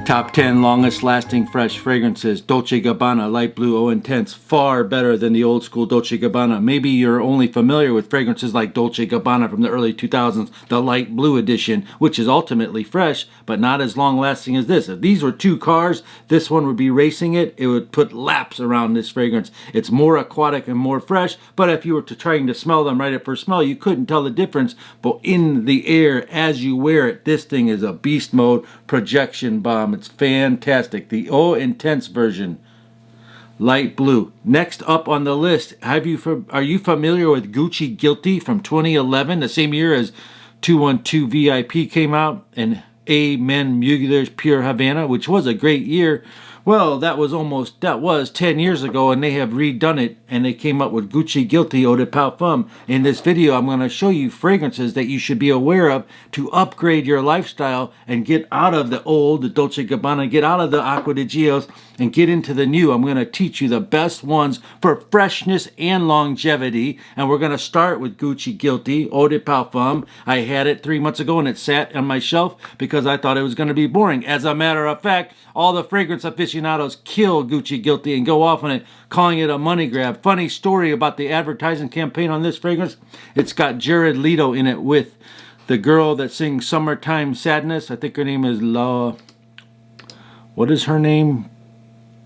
Top 10 longest lasting fresh fragrances. Dolce Gabbana Light Blue Eau Intense. Far better than the old school Dolce Gabbana. Maybe you're only familiar with fragrances like Dolce Gabbana from the early 2000s, the Light Blue edition, which is ultimately fresh, but not as long lasting as this. If these were two cars, this one would be racing it. It would put laps around this fragrance. It's more aquatic and more fresh, but if you were trying to smell them right at first smell, you couldn't tell the difference. But in the air, as you wear it, this thing is a beast mode projection bomb. It's fantastic. The Eau Intense version, light blue. Next up on the list, are you familiar with Gucci Guilty from 2011, the same year as 212 VIP came out, and Amen Mugler's Pure Havana, which was a great year. Well, that was 10 years ago, and they have redone it, and they came up with Gucci Guilty Eau de Parfum. In this video, I'm going to show you fragrances that you should be aware of to upgrade your lifestyle and get out of the old, the Dolce Gabbana, get out of the Aqua Digios, and get into the new. I'm going to teach you the best ones for freshness and longevity, and we're going to start with Gucci Guilty Eau de Parfum. I had it 3 months ago, and it sat on my shelf because I thought it was going to be boring. As a matter of fact, all the fragrance aficionados kill Gucci Guilty and go off on it, calling it a money grab. Funny story about the advertising campaign on this fragrance. It's got Jared Leto in it with the girl that sings Summertime Sadness. I think her name is what is her name?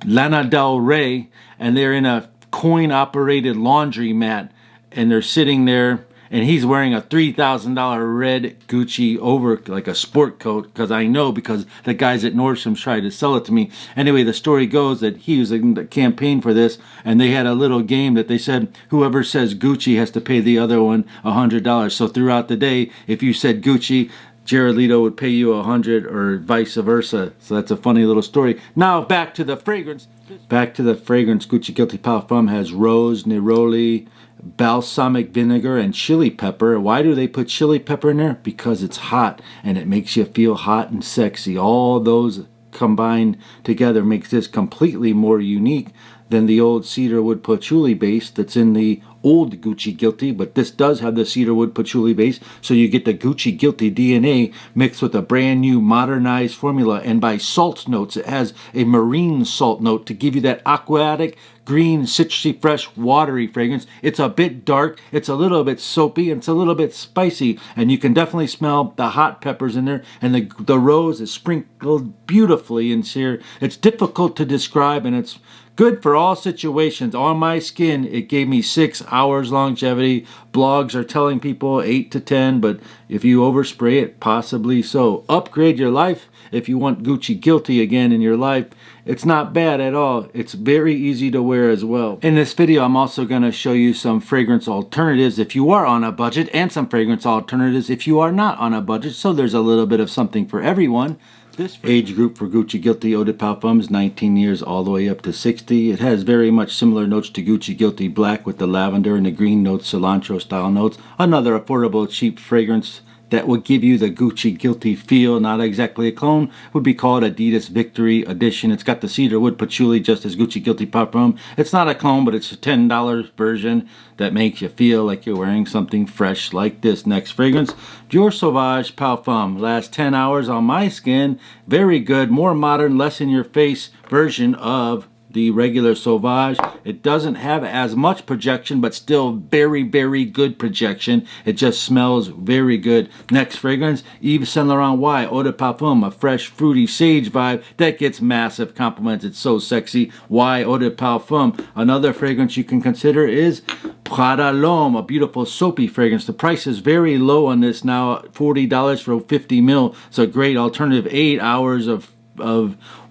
Lana Del Rey. And they're in a coin-operated laundromat. And they're sitting there. And he's wearing a $3,000 red Gucci over, like a sport coat, because the guys at Nordstrom's tried to sell it to me. Anyway, the story goes that he was in the campaign for this, and they had a little game that they said whoever says Gucci has to pay the other one $100. So throughout the day, if you said Gucci, Jared Leto would pay you $100 or vice versa. So that's a funny little story. Now back to the fragrance. Gucci Guilty Parfum has rose, neroli, balsamic vinegar, and chili pepper. Why do they put chili pepper in there? Because it's hot and it makes you feel hot and sexy. All those combined together makes this completely more unique than the old cedarwood patchouli base that's in the old Gucci Guilty, but this does have the cedarwood patchouli base, so you get the Gucci Guilty DNA mixed with a brand new modernized formula, and by salt notes, it has a marine salt note to give you that aquatic, green, citrusy, fresh, watery fragrance. It's a bit dark, it's a little bit soapy, and it's a little bit spicy, and you can definitely smell the hot peppers in there, and the rose is sprinkled beautifully in here. It's difficult to describe, and it's good for all situations. On my skin, it gave me 6 hours longevity. Blogs are telling people 8 to 10, but if you overspray it, possibly so. Upgrade your life if you want Gucci Guilty again in your life. It's not bad at all. It's very easy to wear as well. In this video, I'm also going to show you some fragrance alternatives if you are on a budget, and some fragrance alternatives if you are not on a budget. So there's a little bit of something for everyone. This age group for Gucci Guilty Eau de Parfum is 19 years all the way up to 60. It has very much similar notes to Gucci Guilty Black with the lavender and the green notes, cilantro style notes. Another affordable, cheap fragrance that would give you the Gucci Guilty feel, not exactly a clone, would be called Adidas Victory Edition. It's got the cedarwood patchouli just as Gucci Guilty Parfum. It's not a clone, but it's a $10 version that makes you feel like you're wearing something fresh like this. Next fragrance, Dior Sauvage Parfum. Lasts 10 hours on my skin. Very good, more modern, less in your face version of the regular Sauvage. It doesn't have as much projection, but still very, very good projection. It just smells very good. Next fragrance, Yves Saint Laurent Y Eau de Parfum, a fresh, fruity sage vibe that gets massive compliments. It's so sexy. Y Eau de Parfum. Another fragrance you can consider is Prada L'Homme, a beautiful soapy fragrance. The price is very low on this now, $40 for 50 ml. It's a great alternative. 8 hours of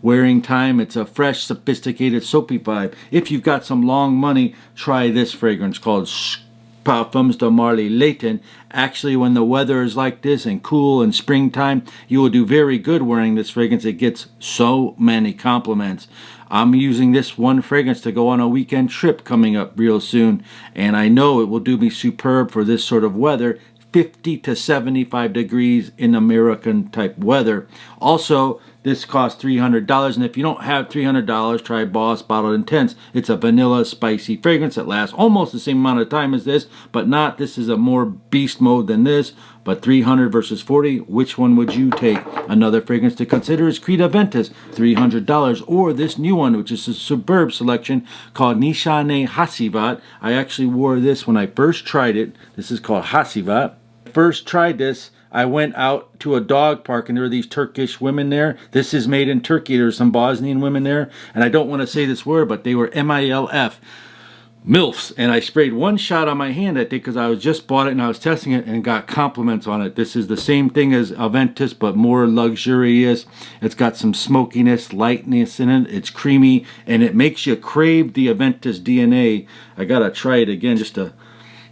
wearing time. It's a fresh, sophisticated, soapy vibe. If you've got some long money, try this fragrance called Parfums de Marly Layton. Actually, when the weather is like this and cool and springtime, you will do very good wearing this fragrance. It gets so many compliments. I'm using this one fragrance to go on a weekend trip coming up real soon, and I know it will do me superb for this sort of weather. 50 to 75 degrees in American type weather. Also, This costs $300, and if you don't have $300, try Boss Bottled Intense. It's a vanilla spicy fragrance that lasts almost the same amount of time as this, but not. This is a more beast mode than this, but $300 versus $40. Which one would you take? Another fragrance to consider is Creed Aventus, $300, or this new one, which is a Superb selection called Nishane Hasivat. I actually wore this when I first tried it. This is called Hasivat. First tried this, I went out to a dog park and there were these Turkish women there. This is made in Turkey. There's some Bosnian women there, and I don't want to say this word, but they were MILF, MILFs, and I sprayed one shot on my hand that day because I was just bought it and I was testing it and got compliments on it. This is the same thing as Aventus, but more luxurious. It's got some smokiness, lightness in it. It's creamy, and it makes you crave the Aventus DNA. I gotta try it again just to...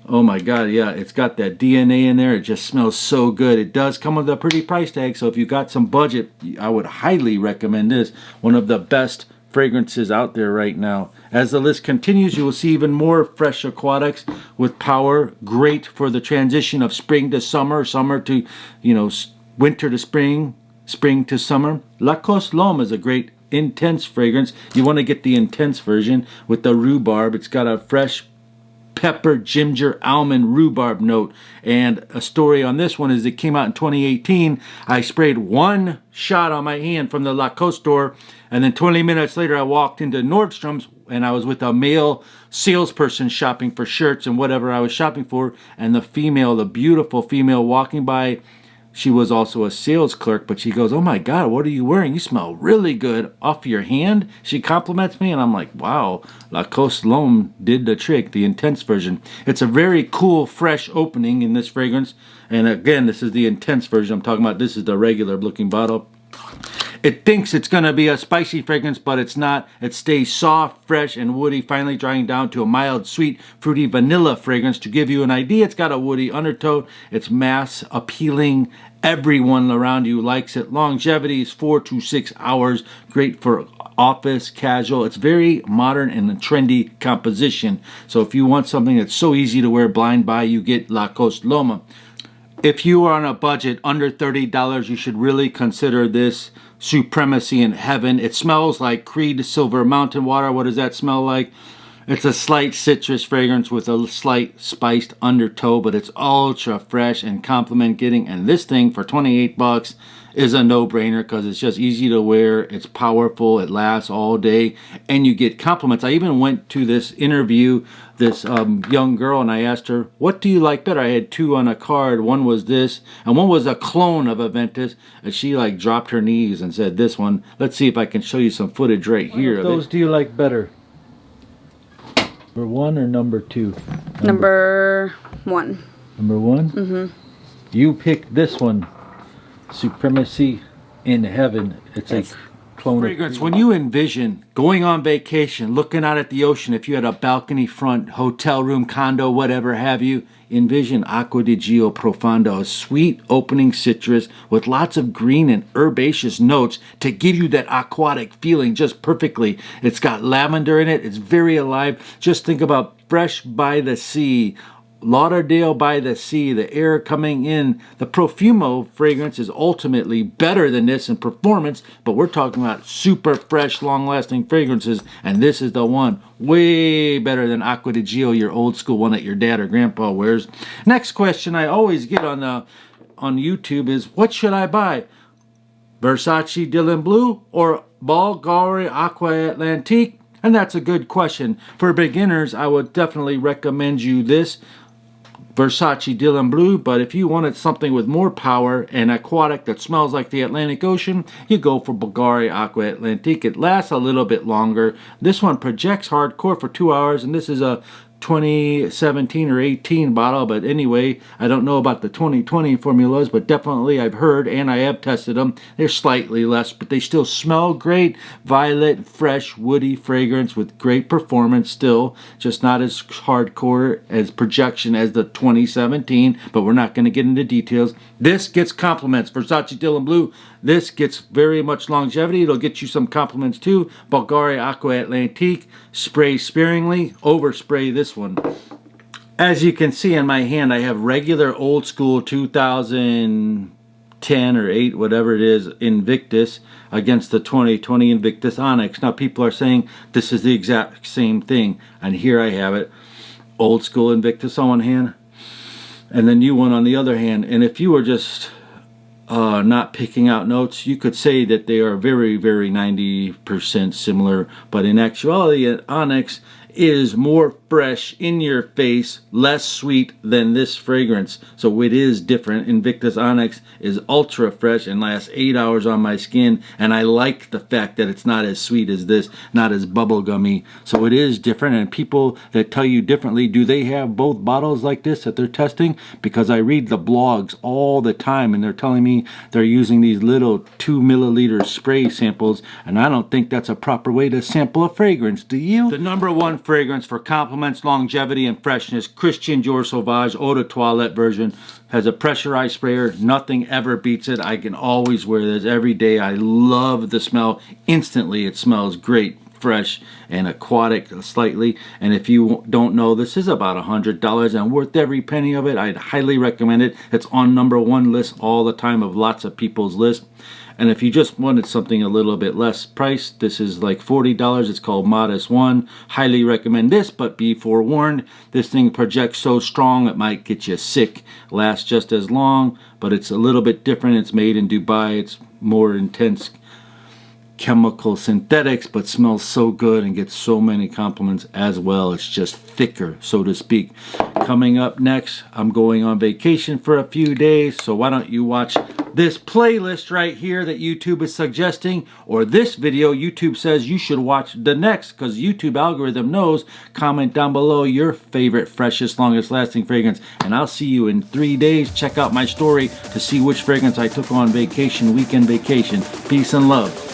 Oh my God, yeah, it's got that DNA in there. It just smells so good. It does come with a pretty price tag, so if you got some budget, I would highly recommend this. One of the best fragrances out there right now. As the list continues, you will see even more fresh aquatics with power. Great for the transition of spring to summer, summer to, winter to spring, spring to summer. Lacoste L'Homme is a great intense fragrance. You want to get the intense version with the rhubarb. It's got a fresh pepper, ginger, almond, rhubarb note. And a story on this one is it came out in 2018. I sprayed one shot on my hand from the Lacoste store, and then 20 minutes later I walked into Nordstrom's and I was with a male salesperson shopping for shirts and whatever I was shopping for, and the beautiful female walking by, she was also a sales clerk, but she goes, "Oh my God, what are you wearing? You smell really good off your hand." She compliments me, and I'm like, wow, Lacoste L'Homme did the trick, the intense version. It's a very cool, fresh opening in this fragrance. And again, this is the intense version I'm talking about. This is the regular looking bottle. It thinks it's going to be a spicy fragrance, but it's not. It stays soft, fresh, and woody, finally drying down to a mild, sweet, fruity vanilla fragrance. To give you an idea, it's got a woody undertone. It's mass appealing. Everyone around you likes it. Longevity is 4 to 6 hours. Great for office, casual. It's very modern and a trendy composition. So if you want something that's so easy to wear blind by, you get Lacoste L'Homme. If you are on a budget under $30, you should really consider this Supremacy in Heaven. It smells like Creed Silver Mountain Water. What does that smell like? It's a slight citrus fragrance with a slight spiced undertow, but it's ultra fresh and compliment getting. And this thing for 28 bucks is a no-brainer because it's just easy to wear. It's powerful. It lasts all day, and you get compliments. I even went to this interview, this young girl, and I asked her, "What do you like better?" I had two on a card. One was this, and one was a clone of Aventus. And she dropped her knees and said, "This one." Let's see if I can show you some footage right here. What of those do you like better? Number one or number two? Number one. Number one? Mm-hmm. You picked this one. Supremacy in Heaven. It's a clone fragrance. When you envision going on vacation, looking out at the ocean, if you had a balcony front, hotel room, condo, whatever have you, envision Aqua Digio Profondo, a sweet opening citrus with lots of green and herbaceous notes to give you that aquatic feeling just perfectly. It's got lavender in it. It's very alive. Just think about fresh by the sea, Lauderdale by the sea, the air coming in. The Profumo fragrance is ultimately better than this in performance, but we're talking about super fresh, long-lasting fragrances, and this is the one way better than Aqua Digio, your old school one that your dad or grandpa wears. Next question I always get on YouTube is, what should I buy? Versace Dylan Blue or Bulgari Aqua Atlantique? And that's a good question. For beginners, I would definitely recommend you this Versace Dylan Blue, but if you wanted something with more power and aquatic that smells like the Atlantic Ocean, you go for Bulgari Aqua Atlantique. It lasts a little bit longer. This one projects hardcore for 2 hours, and this is a 2017 or 18 bottle, but anyway, I don't know about the 2020 formulas, but definitely I've heard and I have tested them. They're slightly less, but they still smell great. Violet, fresh, woody fragrance with great performance still, just not as hardcore as projection as the 2017, but we're not going to get into details. This gets compliments. Versace Dylan Blue, this gets very much longevity. It'll get you some compliments too. Bulgari Aqua Atlantique, spray sparingly, overspray this one. As you can see in my hand, I have regular old school 2010 10 or 8, whatever it is, Invictus against the 2020 Invictus Onyx. Now people are saying this is the exact same thing, and here I have it. Old school Invictus on one hand, and the new one on the other hand. And if you were just not picking out notes, you could say that they are very, very 90% similar. But in actuality, an Onyx is more fresh, in your face, less sweet than this fragrance. So it is different. Invictus Onyx is ultra fresh and lasts 8 hours on my skin, and I like the fact that it's not as sweet as this, not as bubblegummy. So it is different, and people that tell you differently, do they have both bottles like this that they're testing? Because I read the blogs all the time, and they're telling me they're using these little 2 milliliter spray samples, and I don't think that's a proper way to sample a fragrance. Do you? The number one fragrance for compliments, longevity, and freshness, Christian Dior Sauvage Eau de Toilette version, has a pressurized sprayer. Nothing ever beats it. I can always wear this every day. I love the smell. Instantly, it smells great, fresh, and aquatic slightly. And if you don't know, this is about $100 and worth every penny of it. I'd highly recommend it. It's on number one list all the time of lots of people's lists. And if you just wanted something a little bit less priced, this is like $40. It's called Modest One. Highly recommend this, but be forewarned. This thing projects so strong it might get you sick. Lasts just as long, but it's a little bit different. It's made in Dubai. It's more intense chemical synthetics, but smells so good and gets so many compliments as well. It's just thicker, so to speak. Coming up next, I'm going on vacation for a few days, so why don't you watch this playlist right here that YouTube is suggesting, or this video YouTube says you should watch the next, because YouTube algorithm knows. Comment down below your favorite, freshest, longest lasting fragrance, and I'll see you in 3 days. Check out my story to see which fragrance I took on vacation, weekend vacation. Peace and love.